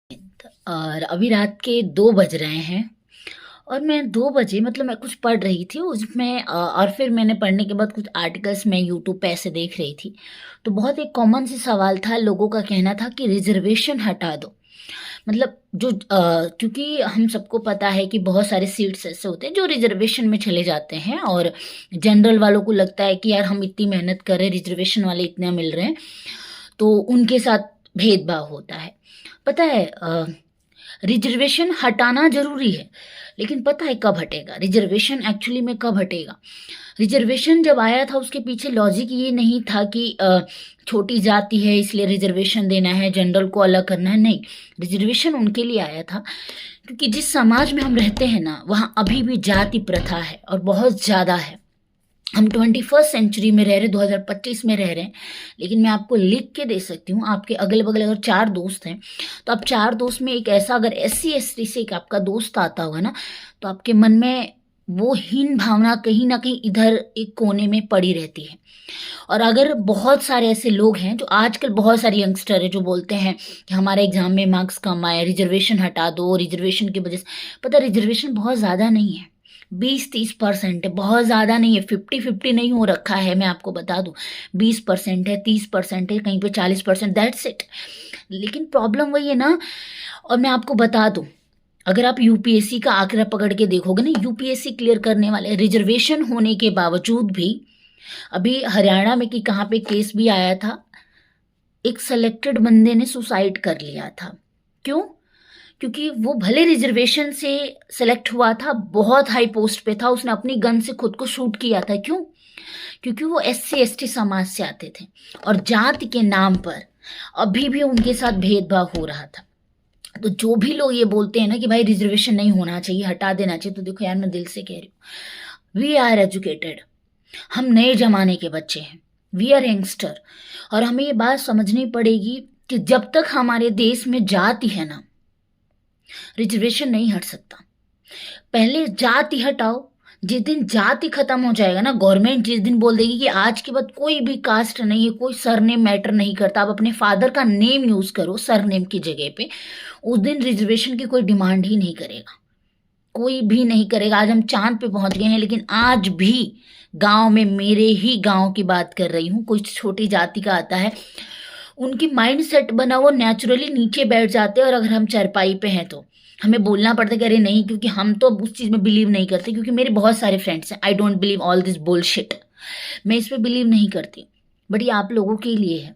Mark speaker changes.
Speaker 1: और अभी रात के 2 बज रहे हैं और मैं 2 बजे मतलब मैं कुछ पढ़ रही थी उसमें और फिर मैंने पढ़ने के बाद कुछ आर्टिकल्स मैं यूट्यूब पे ऐसे देख रही थी। तो बहुत एक कॉमन सी सवाल था, लोगों का कहना था कि रिज़र्वेशन हटा दो। मतलब क्योंकि हम सबको पता है कि बहुत सारे सीट्स ऐसे होते हैं जो रिज़र्वेशन में चले जाते हैं और जनरल वालों को लगता है कि यार हम इतनी मेहनत कर रहे हैं, रिज़र्वेशन वाले इतना मिल रहे हैं, तो उनके साथ भेदभाव होता है। पता है रिजर्वेशन हटाना ज़रूरी है, लेकिन पता है कब हटेगा? रिजर्वेशन एक्चुअली में कब हटेगा? रिजर्वेशन जब आया था उसके पीछे लॉजिक ये नहीं था कि छोटी जाति है इसलिए रिजर्वेशन देना है, जनरल को अलग करना है, नहीं। रिजर्वेशन उनके लिए आया था क्योंकि जिस समाज में हम रहते हैं ना, वहाँ अभी भी जाति प्रथा है और बहुत ज़्यादा है। हम 21st सेंचुरी में रह रहे, 2025 में रह रहे हैं, लेकिन मैं आपको लिख के दे सकती हूँ। आपके अगल-बगल अगर 4 दोस्त हैं, तो आप 4 दोस्त में एक ऐसा अगर SC/ST से एक आपका दोस्त आता होगा ना, तो आपके मन में वो हीन भावना कहीं न कहीं इधर एक कोने में पड़ी रहती है। और अगर बहुत सारे ऐसे लोग हैं जो आजकल बहुत सारे यंगस्टर हैं जो बोलते हैं कि हमारे एग्ज़ाम में मार्क्स कम आए, रिज़र्वेशन हटा दो, रिज़र्वेशन की वजह से। पता है रिज़र्वेशन बहुत ज़्यादा नहीं है, 20-30% है, बहुत ज़्यादा नहीं है, 50-50 नहीं हो रखा है, मैं आपको बता दूँ। 20% है, 30% है, कहीं पे 40%, दैट्स इट। लेकिन प्रॉब्लम वही है ना। और मैं आपको बता दूँ, अगर आप यूपीएससी का आंकड़ा पकड़ के देखोगे ना, यूपीएससी क्लियर करने वाले रिजर्वेशन होने के बावजूद भी, अभी हरियाणा में कि कहाँ पे केस भी आया था, एक सेलेक्टेड बंदे ने सुसाइड कर लिया था। क्यों? क्योंकि वो भले रिजर्वेशन से सेलेक्ट हुआ था, बहुत हाई पोस्ट पे था, उसने अपनी गन से खुद को शूट किया था। क्यों? क्योंकि वो SC/ST समाज से आते थे और जाति के नाम पर अभी भी उनके साथ भेदभाव हो रहा था। तो जो भी लोग ये बोलते हैं ना कि भाई रिजर्वेशन नहीं होना चाहिए, हटा देना चाहिए, तो देखो यार मैं दिल से कह रही हूँ, वी आर एजुकेटेड, हम नए जमाने के बच्चे हैं, वी आर यंगस्टर, और हमें ये बात समझनी पड़ेगी कि जब तक हमारे देश में जाति है ना, रिजर्वेशन नहीं हट सकता। पहले जाति हटाओ, जिस दिन जाति खत्म हो जाएगा ना, गवर्नमेंट जिस दिन बोल देगी कि आज के बाद कोई भी कास्ट नहीं है, कोई सरनेम मैटर नहीं करता, आप अपने फादर का नेम यूज करो सरनेम की जगह पे, उस दिन रिजर्वेशन की कोई डिमांड ही नहीं करेगा, कोई भी नहीं करेगा। आज हम चांद पे पहुंच गए हैं, लेकिन आज भी गांव में, मेरे ही गांव की बात कर रही हूँ, कोई छोटी जाति का आता है, उनकी माइंड सेट बना, वो नेचुरली नीचे बैठ जाते हैं। और अगर हम चारपाई पे हैं तो हमें बोलना पड़ता है कि अरे नहीं, क्योंकि हम तो अब उस चीज़ में बिलीव नहीं करते, क्योंकि मेरे बहुत सारे फ्रेंड्स हैं, I don't believe all this bullshit, मैं इस पे बिलीव नहीं करती, बट ये आप लोगों के लिए है।